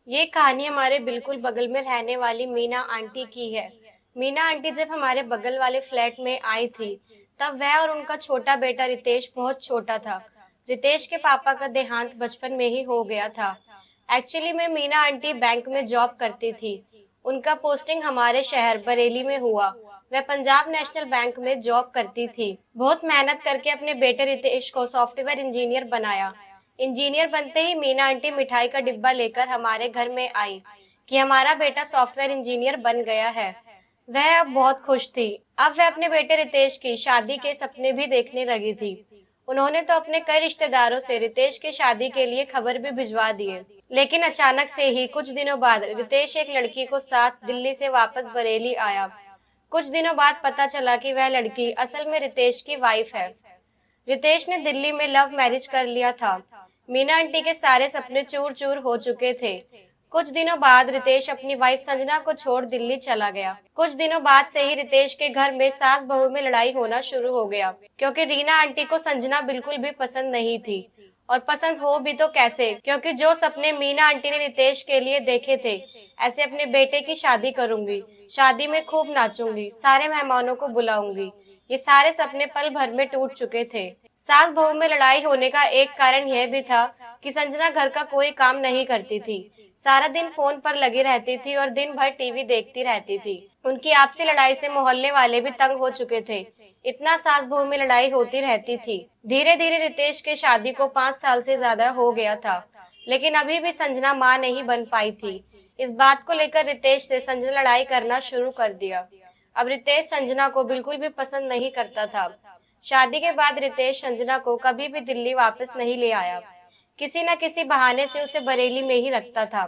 ये कहानी हमारे बिल्कुल बगल में रहने वाली मीना आंटी की है। मीना आंटी जब हमारे बगल वाले फ्लैट में आई थी, तब वह और उनका छोटा बेटा रितेश बहुत छोटा था। रितेश के पापा का देहांत बचपन में ही हो गया था। एक्चुअली में मीना आंटी बैंक में जॉब करती थी। उनका पोस्टिंग हमारे शहर बरेली में हुआ। वह पंजाब नेशनल बैंक में जॉब करती थी। बहुत मेहनत करके अपने बेटे रितेश को सॉफ्टवेयर इंजीनियर बनाया। इंजीनियर बनते ही मीना आंटी मिठाई का डिब्बा लेकर हमारे घर में आई कि हमारा बेटा सॉफ्टवेयर इंजीनियर बन गया है। वह अब बहुत खुश थी। अब वह अपने बेटे रितेश की शादी के सपने भी देखने लगी थी। उन्होंने तो अपने कई रिश्तेदारों से रितेश की शादी के लिए खबर भी भिजवा दिए। लेकिन अचानक से ही कुछ दिनों बाद रितेश एक लड़की को साथ दिल्ली से वापस बरेली आया। कुछ दिनों बाद पता चला कि वह लड़की असल में रितेश की वाइफ है। रितेश ने दिल्ली में लव मैरिज कर लिया था। मीना आंटी के सारे सपने चूर चूर हो चुके थे। कुछ दिनों बाद रितेश अपनी वाइफ संजना को छोड़ दिल्ली चला गया। कुछ दिनों बाद से ही रितेश के घर में सास बहू में लड़ाई होना शुरू हो गया, क्योंकि रीना आंटी को संजना बिल्कुल भी पसंद नहीं थी। और पसंद हो भी तो कैसे, क्योंकि जो सपने मीना आंटी ने रितेश के लिए देखे थे, ऐसे अपने बेटे की शादी करूंगी, शादी में खूब नाचूंगी, सारे मेहमानों को बुलाऊंगी, ये सारे सपने पल भर में टूट चुके थे। सास बहू में लड़ाई होने का एक कारण यह भी था कि संजना घर का कोई काम नहीं करती थी। सारा दिन फोन पर लगी रहती थी और दिन भर टीवी देखती रहती थी। उनकी आपसी लड़ाई से मोहल्ले वाले भी तंग हो चुके थे। इतना सास बहू में लड़ाई होती रहती थी। धीरे धीरे रितेश के शादी को 5 साल से ज्यादा हो गया था, लेकिन अभी भी संजना माँ नहीं बन पाई थी। इस बात को लेकर रितेश से संजना लड़ाई करना शुरू कर दिया। अब रितेश संजना को बिल्कुल भी पसंद नहीं करता था। शादी के बाद रितेश संजना को कभी भी दिल्ली वापस नहीं ले आया। किसी न किसी बहाने से उसे बरेली में ही रखता था।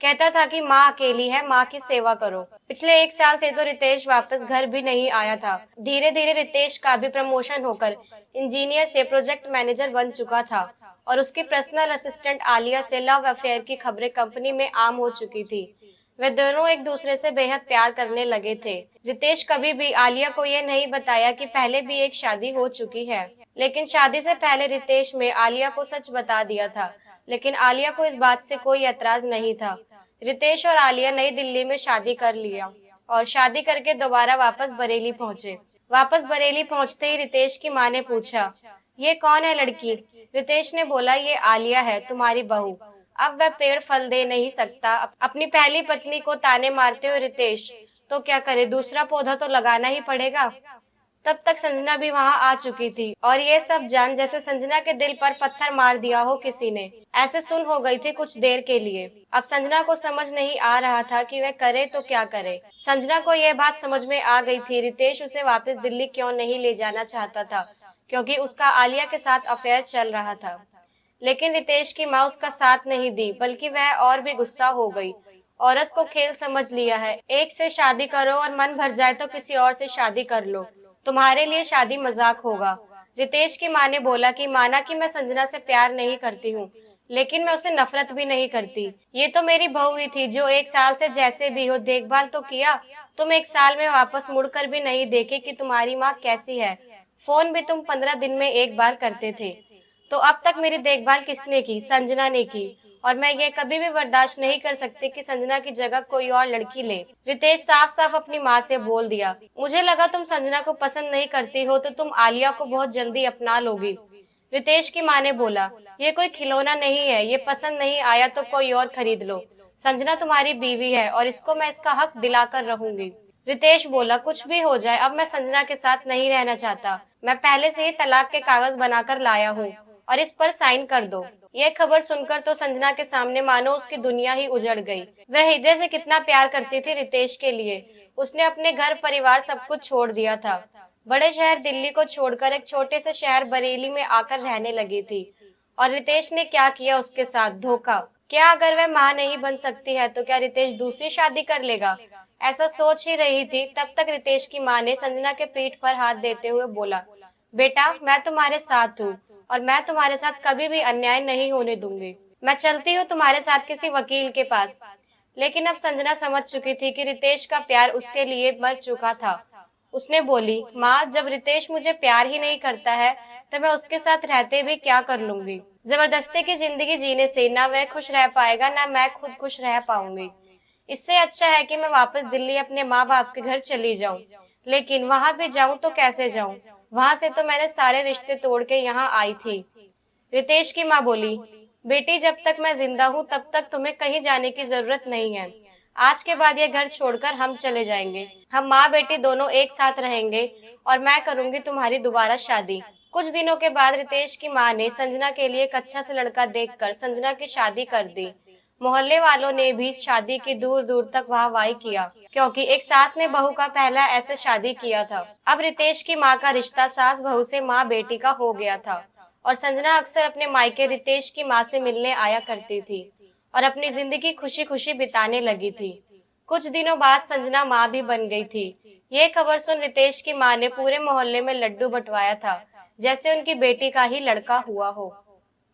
कहता था कि माँ अकेली है, माँ की सेवा करो। पिछले 1 साल से तो रितेश वापस घर भी नहीं आया था। धीरे धीरे रितेश का भी प्रमोशन होकर इंजीनियर से प्रोजेक्ट मैनेजर बन चुका था और उसकी पर्सनल असिस्टेंट आलिया से लव अफेयर की खबरें कंपनी में आम हो चुकी थी। वे दोनों एक दूसरे से बेहद प्यार करने लगे थे। रितेश कभी भी आलिया को यह नहीं बताया कि पहले भी एक शादी हो चुकी है, लेकिन शादी से पहले रितेश में आलिया को सच बता दिया था। लेकिन आलिया को इस बात से कोई एतराज नहीं था। रितेश और आलिया नई दिल्ली में शादी कर लिया और शादी करके दोबारा वापस बरेली पहुंचे। वापस बरेली पहुंचते ही रितेश की माँ ने पूछा, ये कौन है लड़की? रितेश ने बोला, ये आलिया है, तुम्हारी बहू। अब वह पेड़ फल दे नहीं सकता। अपनी पहली पत्नी को ताने मारते हुए रितेश तो क्या करे, दूसरा पौधा तो लगाना ही पड़ेगा। तब तक संजना भी वहां आ चुकी थी और ये सब जान जैसे संजना के दिल पर पत्थर मार दिया हो किसी ने। ऐसे सुन हो गई थी कुछ देर के लिए। अब संजना को समझ नहीं आ रहा था कि वह करे तो क्या करे। संजना को यह बात समझ में आ गई थी, रितेश उसे वापस दिल्ली क्यों नहीं ले जाना चाहता था, क्योंकि उसका आलिया के साथ अफेयर चल रहा था। लेकिन रितेश की माँ उसका साथ नहीं दी, बल्कि वह और भी गुस्सा हो गई। औरत को खेल समझ लिया है, एक से शादी करो और मन भर जाए तो किसी और से शादी कर लो, तुम्हारे लिए शादी मजाक होगा। रितेश की माँ ने बोला कि माना कि मैं संजना से प्यार नहीं करती हूँ, लेकिन मैं उसे नफरत भी नहीं करती। ये तो मेरी बहू ही थी जो 1 साल से जैसे भी हो देखभाल तो किया। तुम 1 साल में वापस मुड़कर भी नहीं देखे कि तुम्हारी माँ कैसी है। फोन भी तुम 15 दिन में एक बार करते थे। तो अब तक मेरी देखभाल किसने की? संजना ने की। और मैं ये कभी भी बर्दाश्त नहीं कर सकती कि संजना की जगह कोई और लड़की ले। रितेश साफ साफ अपनी माँ से बोल दिया। मुझे लगा तुम संजना को पसंद नहीं करती हो तो तुम आलिया को बहुत जल्दी अपना लोगी। रितेश की माँ ने बोला, ये कोई खिलौना नहीं है, ये पसंद नहीं आया तो कोई और खरीद लो। संजना तुम्हारी बीवी है और इसको मैं इसका हक दिलाकर रहूंगी। रितेश बोला, कुछ भी हो जाए, अब मैं संजना के साथ नहीं रहना चाहता। मैं पहले से ही तलाक के कागज बनाकर लाया हूँ और इस पर साइन कर दो। यह खबर सुनकर तो संजना के सामने मानो उसकी दुनिया ही उजड़ गई। वह हृदय से कितना प्यार करती थी रितेश के लिए। उसने अपने घर परिवार सब कुछ छोड़ दिया था। बड़े शहर दिल्ली को छोड़कर एक छोटे से शहर बरेली में आकर रहने लगी थी। और रितेश ने क्या किया उसके साथ? धोखा। क्या अगर वह माँ नहीं बन सकती है तो क्या रितेश दूसरी शादी कर लेगा? ऐसा सोच ही रही थी, तब तक रितेश की माँ ने संजना के पीठ पर हाथ देते हुए बोला, बेटा मैं तुम्हारे साथ हूँ और मैं तुम्हारे साथ कभी भी अन्याय नहीं होने दूंगी। मैं चलती हूँ तुम्हारे साथ किसी वकील के पास। लेकिन अब संजना समझ चुकी थी कि रितेश का प्यार उसके लिए मर चुका था। उसने बोली, माँ जब रितेश मुझे प्यार ही नहीं करता है तो मैं उसके साथ रहते भी क्या कर लूंगी। जबरदस्ती की जिंदगी जीने से ना वह खुश रह पाएगा, ना मैं खुद खुश रह पाऊंगी। इससे अच्छा है कि मैं वापस दिल्ली अपने माँ बाप के घर चली जाऊं। लेकिन वहां भी जाऊं तो कैसे जाऊं? वहां से तो मैंने सारे रिश्ते तोड़ के यहाँ आई थी। रितेश की माँ बोली, बेटी जब तक मैं जिंदा हूँ तब तक तुम्हें कहीं जाने की जरूरत नहीं है। आज के बाद ये घर छोड़कर हम चले जाएंगे। हम माँ बेटी दोनों एक साथ रहेंगे और मैं करूंगी तुम्हारी दोबारा शादी। कुछ दिनों के बाद रितेश की माँ ने संजना के लिए एक अच्छा सा लड़का देखकर संजना की शादी कर दी। मोहल्ले वालों ने भी शादी की दूर दूर तक वाहवाही किया, क्योंकि एक सास ने बहू का पहला ऐसे शादी किया था। अब रितेश की माँ का रिश्ता सास बहू से माँ बेटी का हो गया था और संजना अक्सर अपने मायके रितेश की माँ से मिलने आया करती थी और अपनी जिंदगी खुशी खुशी बिताने लगी थी। कुछ दिनों बाद संजना माँ भी बन गई थी। ये खबर सुन रितेश की माँ ने पूरे मोहल्ले में लड्डू बंटवाया था, जैसे उनकी बेटी का ही लड़का हुआ हो।